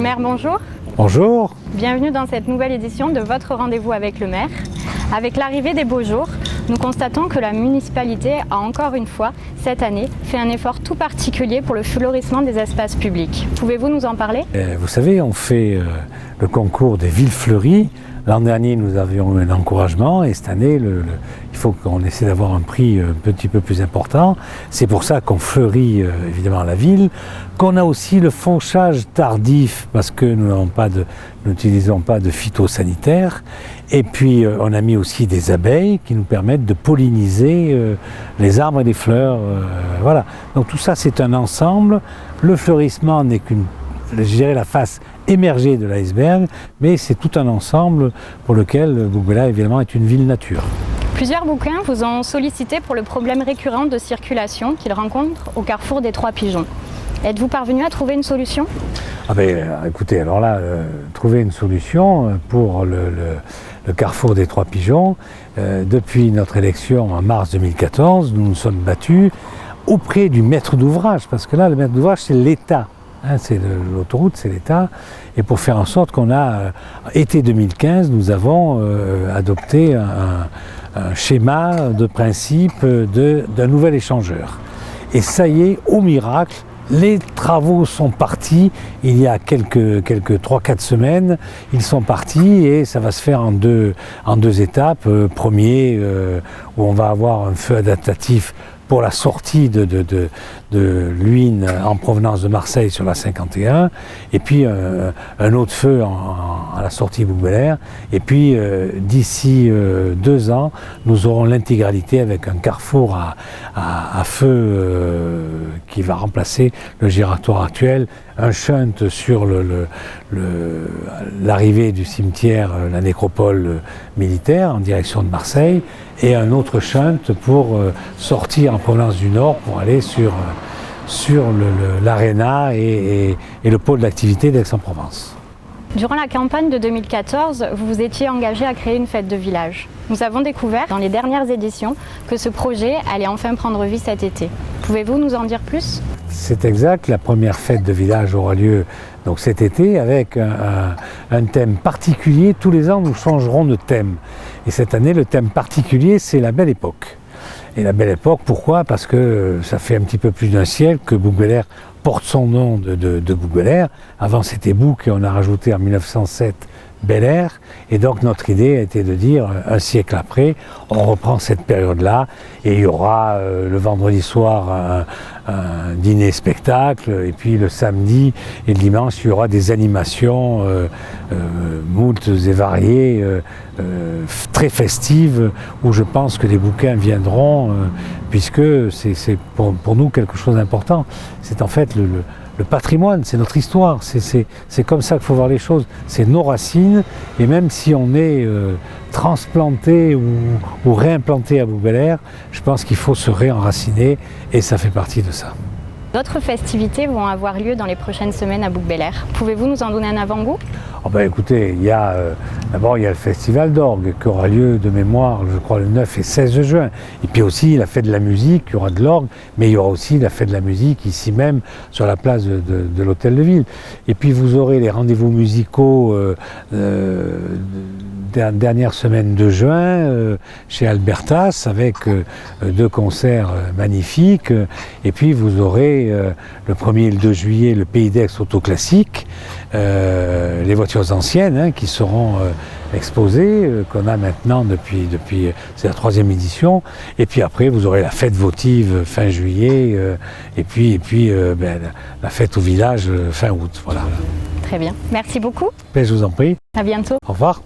Maire, bonjour. Bonjour. Bienvenue dans cette nouvelle édition de votre rendez-vous avec le maire. Avec l'arrivée des beaux jours, nous constatons que la municipalité a encore une fois, cette année, fait un effort tout particulier pour le florissement des espaces publics. Pouvez-vous nous en parler ? Vous savez, on fait le concours des villes fleuries. L'an dernier, nous avions eu un encouragement et cette année, il faut qu'on essaie d'avoir un prix un petit peu plus important. C'est pour ça qu'on fleurit évidemment la ville, qu'on a aussi le fauchage tardif parce que nous n'utilisons pas de phytosanitaires. Et puis, on a mis aussi des abeilles qui nous permettent de polliniser les arbres et les fleurs. Voilà. Donc tout ça, c'est un ensemble. Le fleurissement n'est qu'une, je dirais, la face émergée de l'iceberg, mais c'est tout un ensemble pour lequel Bougbellar, évidemment, est une ville nature. Plusieurs bouquins vous ont sollicité pour le problème récurrent de circulation qu'ils rencontrent au carrefour des Trois Pigeons. Êtes-vous parvenu à trouver une solution ? Écoutez, alors là, trouver une solution pour le carrefour des Trois Pigeons, depuis notre élection en mars 2014, nous nous sommes battus auprès du maître d'ouvrage, parce que là, le maître d'ouvrage, c'est l'État. C'est l'autoroute, c'est l'État. Et pour faire en sorte qu'on a, été 2015, nous avons adopté un schéma de principe d'un nouvel échangeur. Et ça y est, au miracle, les travaux sont partis. Il y a quelques 3-4 semaines, ils sont partis et ça va se faire en deux étapes. Premier, où on va avoir un feu adaptatif pour la sortie de l'Huisne en provenance de Marseille sur la 51, et puis un autre feu à la sortie Bougbellar, et puis d'ici 2 ans, nous aurons l'intégralité avec un carrefour à feu qui va remplacer le giratoire actuel, un shunt sur l'arrivée du cimetière, la nécropole militaire en direction de Marseille, et un autre shunt pour sortir en provenance du nord pour aller sur l'aréna et le pôle d'activité d'Aix-en-Provence. Durant la campagne de 2014, vous vous étiez engagé à créer une fête de village. Nous avons découvert dans les dernières éditions que ce projet allait enfin prendre vie cet été. Pouvez-vous nous en dire plus ? C'est exact, la première fête de village aura lieu donc cet été avec un thème particulier. Tous les ans, nous changerons de thème. Et cette année, le thème particulier, c'est la Belle Époque. Et la Belle Époque, pourquoi ? Parce que ça fait un petit peu plus d'un siècle que Bougbellar porte son nom de Bougbellar. Avant, c'était Bouc et on a rajouté en 1907 Bel Air. Et donc, notre idée a été de dire, un siècle après, on reprend cette période-là et il y aura le vendredi soir un dîner-spectacle et puis le samedi et le dimanche, il y aura des animations moultes et variées, très festives, où je pense que les bouquins viendront, puisque c'est pour nous quelque chose d'important. C'est en fait le patrimoine, c'est notre histoire, c'est comme ça qu'il faut voir les choses, c'est nos racines, et même si on est transplanté ou réimplanté à Bougbellar, je pense qu'il faut se réenraciner, et ça fait partie de ça. D'autres festivités vont avoir lieu dans les prochaines semaines à Bougbellar. Pouvez-vous nous en donner un avant-goût ? Écoutez, d'abord il y a le festival d'orgue qui aura lieu de mémoire, je crois, le 9 et 16 juin. Et puis aussi la fête de la musique, il y aura de l'orgue, mais il y aura aussi la fête de la musique ici même sur la place de l'hôtel de ville. Et puis vous aurez les rendez-vous musicaux dernière semaine de juin chez Albertas avec 2 concerts magnifiques. Et puis vous aurez le 1er et le 2 juillet le Pays d'Aix Autoclassique, les voitures anciennes qui seront exposées, qu'on a maintenant depuis c'est la 3e édition. Et puis après vous aurez la fête votive fin juillet et puis la fête au village fin août. Voilà. Très bien. Merci beaucoup. Je vous en prie. À bientôt. Au revoir.